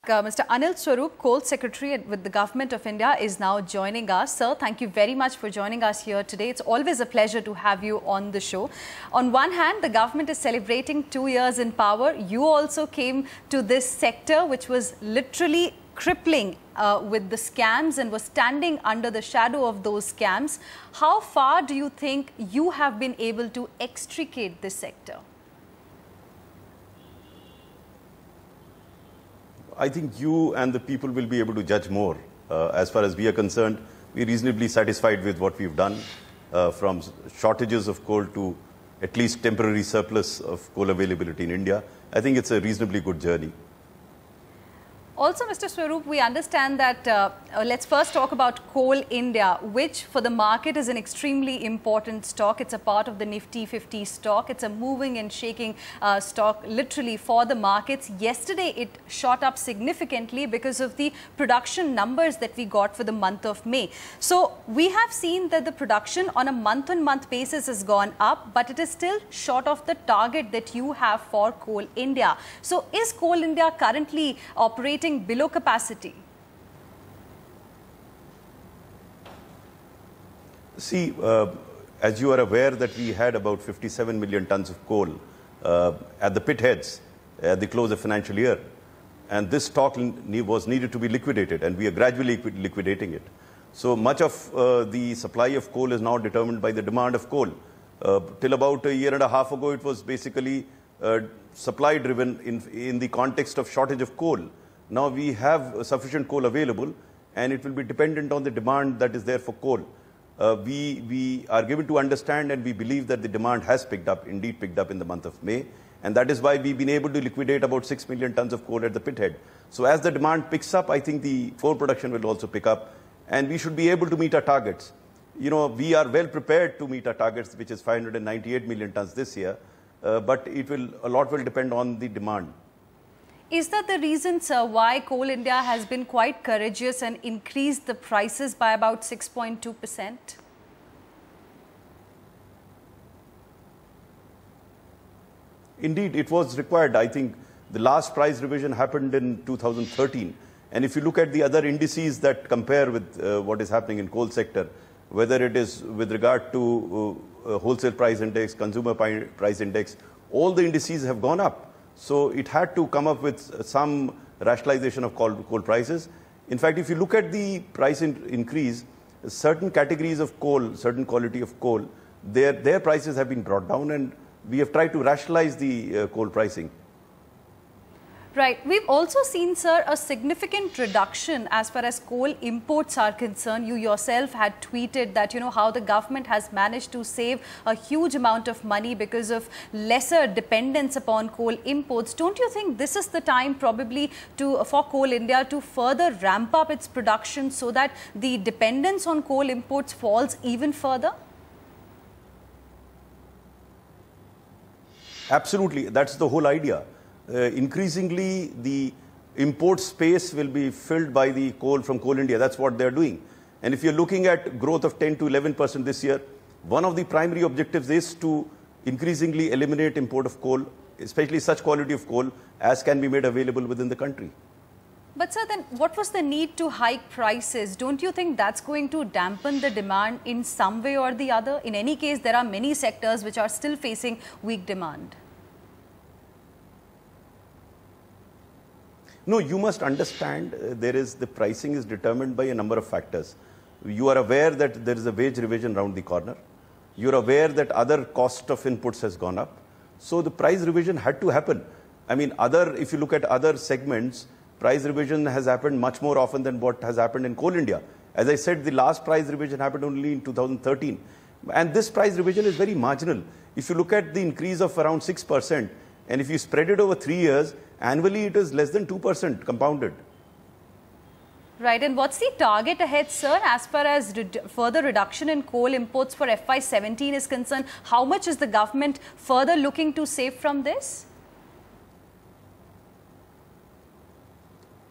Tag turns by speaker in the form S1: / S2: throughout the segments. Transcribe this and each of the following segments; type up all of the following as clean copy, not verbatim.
S1: Mr. Anil Swarup, Coal Secretary with the Government of India, is now joining us. Sir, thank you very much for joining us here today. It's always a pleasure to have you on the show. On one hand, the government is celebrating 2 years in power. You also came to this sector, which was literally crippling with the scams and was standing under the shadow of those scams. How far do you think you have been able to extricate this sector?
S2: I think you and the people will be able to judge more. As far as we are concerned, we are reasonably satisfied with what we've done, from shortages of coal to at least temporary surplus of coal availability in India. I think it's a reasonably good journey.
S1: Also, Mr. Swarup, we understand that, let's first talk about Coal India, which for the market is an extremely important stock. It's a part of the Nifty 50 stock. It's a moving and shaking stock literally for the markets. Yesterday, it shot up significantly because of the production numbers that we got for the month of May. So we have seen that the production on a month-on-month basis has gone up, but it is still short of the target that you have for Coal India. So is Coal India currently operating below capacity?
S2: See, as you are aware that we had about 57 million tons of coal at the pit heads at the close of financial year, and this stock was needed to be liquidated, and we are gradually liquidating it. So much of the supply of coal is now determined by the demand of coal. Till about a year and a half ago, it was basically supply driven in the context of shortage of coal. Now we have sufficient coal available, and it will be dependent on the demand that is there for coal. We are given to understand, and we believe that the demand has indeed picked up in the month of May. And that is why we've been able to liquidate about 6 million tons of coal at the pit head. So as the demand picks up, I think the coal production will also pick up, and we should be able to meet our targets. You know, we are well prepared to meet our targets, which is 598 million tons this year, but a lot will depend on the demand.
S1: Is that the reason, sir, why Coal India has been quite courageous and increased the prices by about 6.2%?
S2: Indeed, it was required. I think the last price revision happened in 2013. And if you look at the other indices that compare with what is happening in coal sector, whether it is with regard to wholesale price index, consumer price index, all the indices have gone up. So it had to come up with some rationalization of coal prices. In fact, if you look at the price increase, certain categories of coal, certain quality of coal, their prices have been brought down, and we have tried to rationalize the coal pricing.
S1: Right. We've also seen, sir, a significant reduction as far as coal imports are concerned. You yourself had tweeted that, you know, how the government has managed to save a huge amount of money because of lesser dependence upon coal imports. Don't you think this is the time probably for Coal India to further ramp up its production so that the dependence on coal imports falls even further?
S2: Absolutely. That's the whole idea. Increasingly, the import space will be filled by the coal from Coal India. That's what they're doing. And if you're looking at growth of 10 to 11% this year, one of the primary objectives is to increasingly eliminate import of coal, especially such quality of coal as can be made available within the country.
S1: But sir, then what was the need to hike prices? Don't you think that's going to dampen the demand in some way or the other? In any case, there are many sectors which are still facing weak demand.
S2: No, you must understand the pricing is determined by a number of factors. You are aware that there is a wage revision around the corner. You are aware that other cost of inputs has gone up. So the price revision had to happen. I mean, if you look at other segments, price revision has happened much more often than what has happened in Coal India. As I said, the last price revision happened only in 2013. And this price revision is very marginal. If you look at the increase of around 6%, and if you spread it over 3 years, annually it is less than 2% compounded.
S1: Right. And what's the target ahead, sir, as far as further reduction in coal imports for FY17 is concerned? How much is the government further looking to save from this?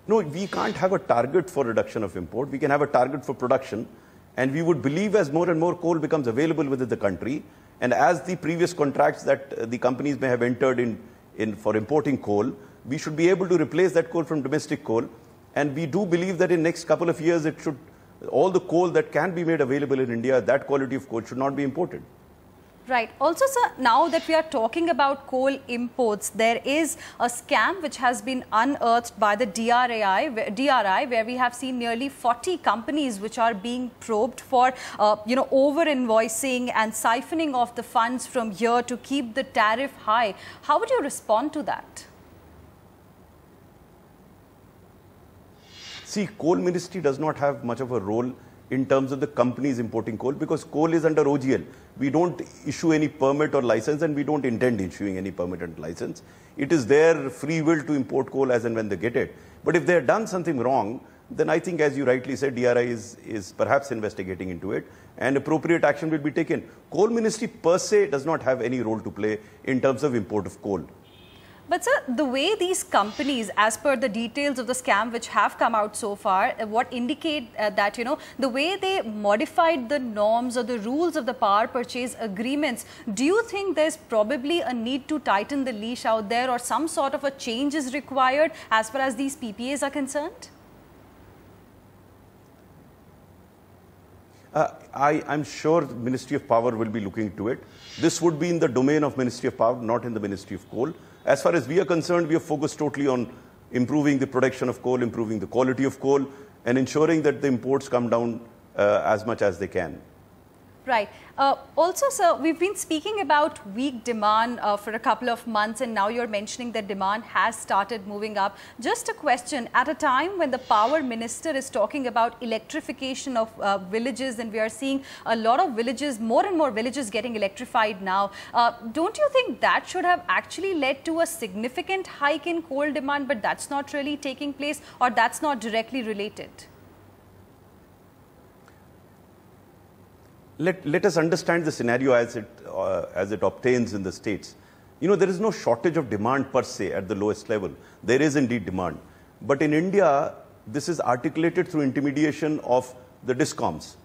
S2: No, we can't have a target for reduction of import. We can have a target for production. And we would believe as more and more coal becomes available within the country, and as the previous contracts that the companies may have entered in for importing coal, we should be able to replace that coal from domestic coal. And we do believe that in next couple of years, all the coal that can be made available in India, that quality of coal should not be imported.
S1: Right. Also, sir, now that we are talking about coal imports, there is a scam which has been unearthed by the DRI, where we have seen nearly 40 companies which are being probed for, over-invoicing and siphoning of the funds from here to keep the tariff high. How would you respond to that?
S2: See, Coal Ministry does not have much of a role in terms of the companies importing coal, because coal is under OGL. We don't issue any permit or license, and we don't intend issuing any permit and license. It is their free will to import coal as and when they get it. But if they have done something wrong, then I think, as you rightly said, DRI is perhaps investigating into it, and appropriate action will be taken. Coal Ministry per se does not have any role to play in terms of import of coal.
S1: But sir, the way these companies, as per the details of the scam which have come out so far, what indicate that, the way they modified the norms or the rules of the power purchase agreements, do you think there's probably a need to tighten the leash out there, or some sort of a change is required as far as these PPAs are concerned?
S2: I'm sure the Ministry of Power will be looking into it. This would be in the domain of Ministry of Power, not in the Ministry of Coal. As far as we are concerned, we are focused totally on improving the production of coal, improving the quality of coal, and ensuring that the imports come down as much as they can.
S1: Right. Also, sir, we've been speaking about weak demand for a couple of months, and now you're mentioning that demand has started moving up. Just a question, at a time when the power minister is talking about electrification of villages, and we are seeing a lot of villages, more and more villages getting electrified now, don't you think that should have actually led to a significant hike in coal demand, but that's not really taking place, or that's not directly related?
S2: Let us understand the scenario as it obtains in the states. There is no shortage of demand per se at the lowest level. There is indeed demand. But in India, this is articulated through intermediation of the discoms.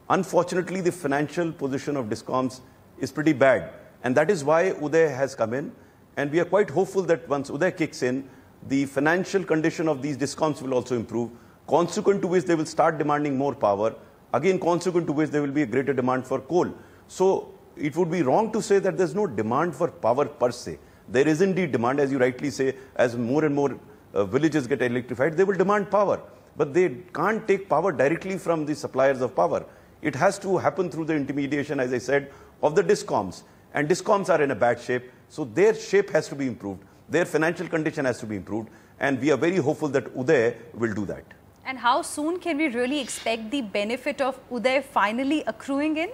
S2: Unfortunately, the financial position of discoms is pretty bad. And that is why Uday has come in. And we are quite hopeful that once Uday kicks in, the financial condition of these discoms will also improve, consequent to which they will start demanding more power. Again, consequent to which there will be a greater demand for coal. So it would be wrong to say that there's no demand for power per se. There is indeed demand, as you rightly say, as more and more villages get electrified, they will demand power. But they can't take power directly from the suppliers of power. It has to happen through the intermediation, as I said, of the discoms. And discoms are in a bad shape, so their shape has to be improved. Their financial condition has to be improved. And we are very hopeful that Uday will do that.
S1: And how soon can we really expect the benefit of Uday finally accruing in?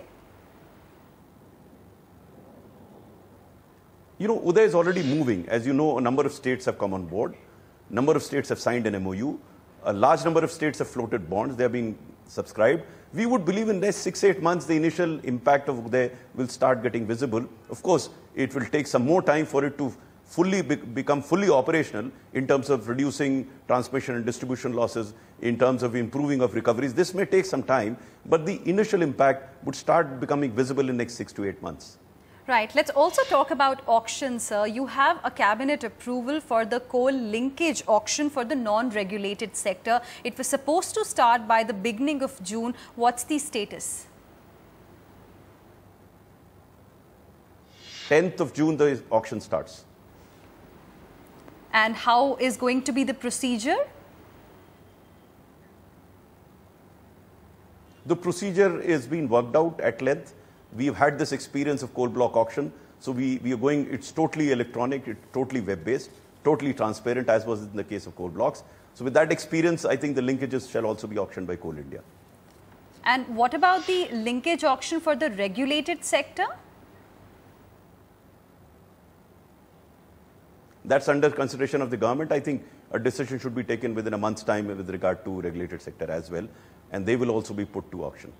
S2: Uday is already moving. As you know, a number of states have come on board. A number of states have signed an MOU. A large number of states have floated bonds. They are being subscribed. We would believe in the next 6-8 months, the initial impact of Uday will start getting visible. Of course, it will take some more time for it to become fully operational in terms of reducing transmission and distribution losses, in terms of improving of recoveries. This may take some time, but the initial impact would start becoming visible in the next 6 to 8 months.
S1: Right. Let's also talk about auctions, sir. You have a cabinet approval for the coal linkage auction for the non-regulated sector. It was supposed to start by the beginning of June. What's the status?
S2: 10th of June, the auction starts.
S1: And how is going to be the procedure?
S2: The procedure is being worked out at length. We've had this experience of coal block auction. So we are going, it's totally electronic, it's totally web-based, totally transparent, as was in the case of coal blocks. So with that experience, I think the linkages shall also be auctioned by Coal India.
S1: And what about the linkage auction for the regulated sector?
S2: That's under consideration of the government. I think a decision should be taken within a month's time with regard to regulated sector as well. And they will also be put to auction.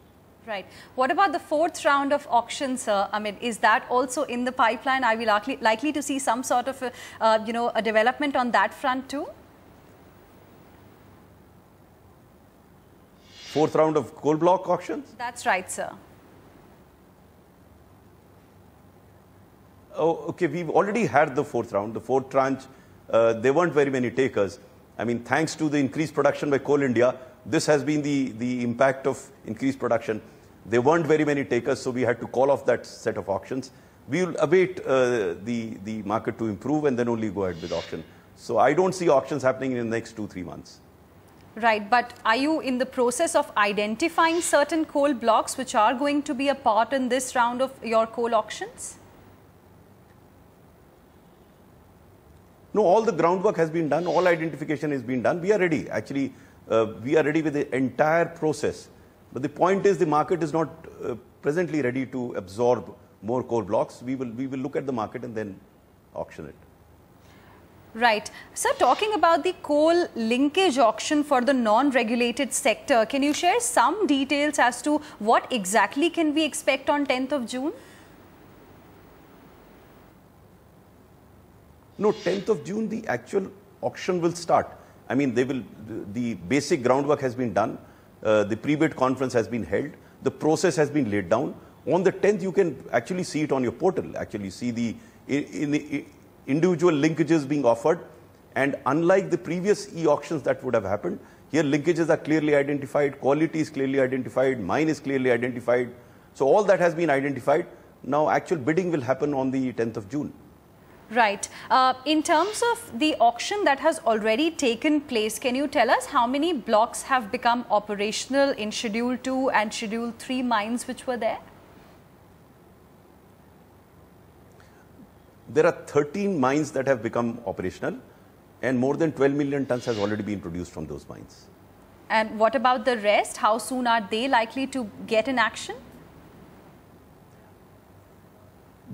S1: Right. What about the fourth round of auctions, sir? I mean, is that also in the pipeline? Are we likely to see some sort of a development on that front too?
S2: Fourth round of coal block auctions?
S1: That's right, sir.
S2: Oh, okay. We've already had the fourth round. The fourth tranche there weren't very many takers. I mean, thanks to the increased production by Coal India, this has been the impact of increased production. There weren't very many takers, so we had to call off that set of auctions. We will await the market to improve and then only go ahead with auction. So I don't see auctions happening in the next 2-3 months.
S1: Right, but are you in the process of identifying certain coal blocks which are going to be a part in this round of your coal auctions?
S2: No, all the groundwork has been done, all identification has been done. We are ready. Actually, we are ready with the entire process. But the point is the market is not presently ready to absorb more coal blocks. We will look at the market and then auction it.
S1: Right. Sir, talking about the coal linkage auction for the non-regulated sector, can you share some details as to what exactly can we expect on 10th of June?
S2: No, 10th of June, the actual auction will start. I mean, the basic groundwork has been done. The pre-bid conference has been held. The process has been laid down. On the 10th, you can actually see it on your portal, actually see the individual linkages being offered. And unlike the previous e-auctions that would have happened, here linkages are clearly identified, quality is clearly identified, mine is clearly identified. So all that has been identified. Now actual bidding will happen on the 10th of June.
S1: Right. In terms of the auction that has already taken place, can you tell us how many blocks have become operational in Schedule 2 and Schedule 3 mines which were there?
S2: There are 13 mines that have become operational and more than 12 million tons has already been produced from those mines.
S1: And what about the rest? How soon are they likely to get in action?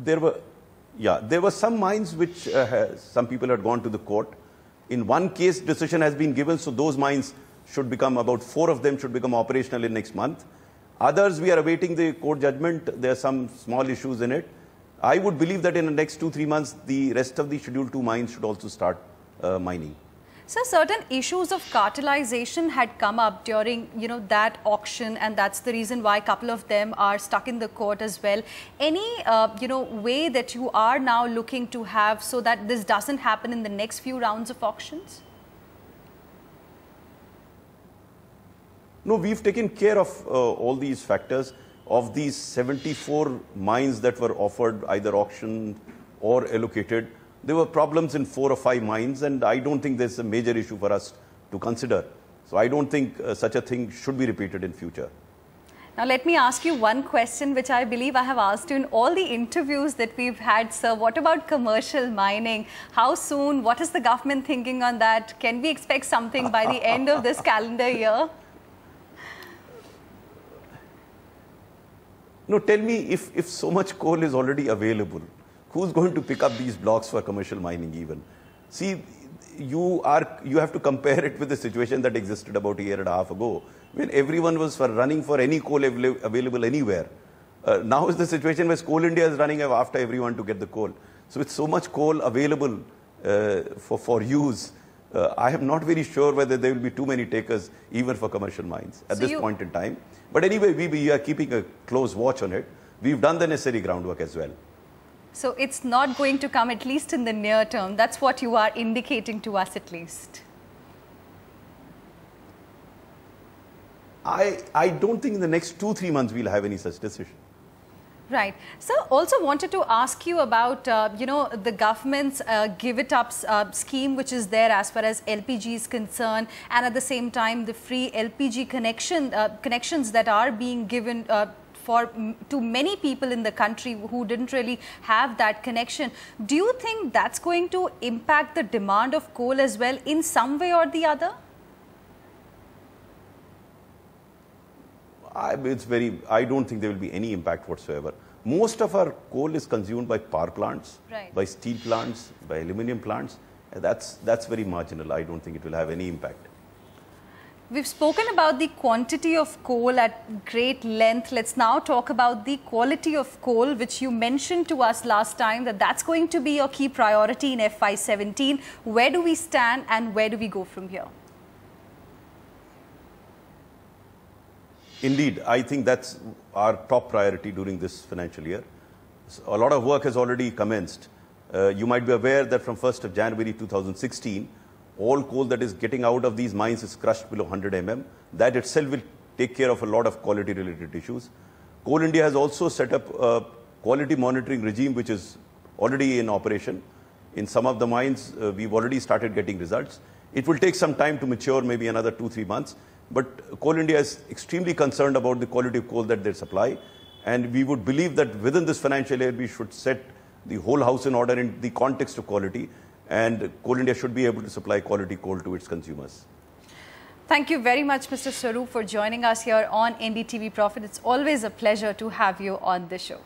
S2: There were some mines which some people had gone to the court. In one case, decision has been given, so those mines should become, about 4 of them should become operational in next month. Others, we are awaiting the court judgment. There are some small issues in it. I would believe that in the next 2-3 months, the rest of the Schedule 2 mines should also start mining.
S1: So certain issues of cartelization had come up during, that auction, and that's the reason why a couple of them are stuck in the court as well. Any, way that you are now looking to have so that this doesn't happen in the next few rounds of auctions?
S2: No, we've taken care of all these factors. Of these 74 mines that were offered, either auctioned or allocated, there were problems in 4 or 5 mines, and I don't think there's a major issue for us to consider. So I don't think such a thing should be repeated in future.
S1: Now let me ask you one question which I believe I have asked you in all the interviews that we've had, sir. What about commercial mining? How soon? What is the government thinking on that? Can we expect something by the end of this calendar year?
S2: No, tell me, if so much coal is already available, who's going to pick up these blocks for commercial mining even? See, you have to compare it with the situation that existed about a year and a half ago, when everyone was running for any coal available anywhere. Now is the situation where Coal India is running after everyone to get the coal. So with so much coal available for use, I am not very sure whether there will be too many takers even for commercial mines at this point in time. But anyway, we are keeping a close watch on it. We've done the necessary groundwork as well.
S1: So it's not going to come, at least in the near term. That's what you are indicating to us at least.
S2: I don't think in the next 2-3 months we'll have any such decision.
S1: Right. So also wanted to ask you about, the government's Give It Up scheme, which is there as far as LPG is concerned, and at the same time, the free LPG connections that are being given to many people in the country who didn't really have that connection. Do you think that's going to impact the demand of coal as well in some way or the other?
S2: I don't think there will be any impact whatsoever. Most of our coal is consumed by power plants,
S1: right,
S2: by steel plants, by aluminium plants. That's very marginal. I don't think it will have any impact.
S1: We've spoken about the quantity of coal at great length. Let's now talk about the quality of coal, which you mentioned to us last time that that's going to be your key priority in FY17. Where do we stand and where do we go from here?
S2: Indeed, I think that's our top priority during this financial year. So a lot of work has already commenced. You might be aware that from 1st of January 2016, all coal that is getting out of these mines is crushed below 100 mm. That itself will take care of a lot of quality related issues. Coal India has also set up a quality monitoring regime which is already in operation. In some of the mines, we've already started getting results. It will take some time to mature, maybe another 2-3 months. But Coal India is extremely concerned about the quality of coal that they supply. And we would believe that within this financial year, we should set the whole house in order in the context of quality. And Coal India should be able to supply quality coal to its consumers.
S1: Thank you very much, Mr. Swarup, for joining us here on NDTV Profit. It's always a pleasure to have you on the show.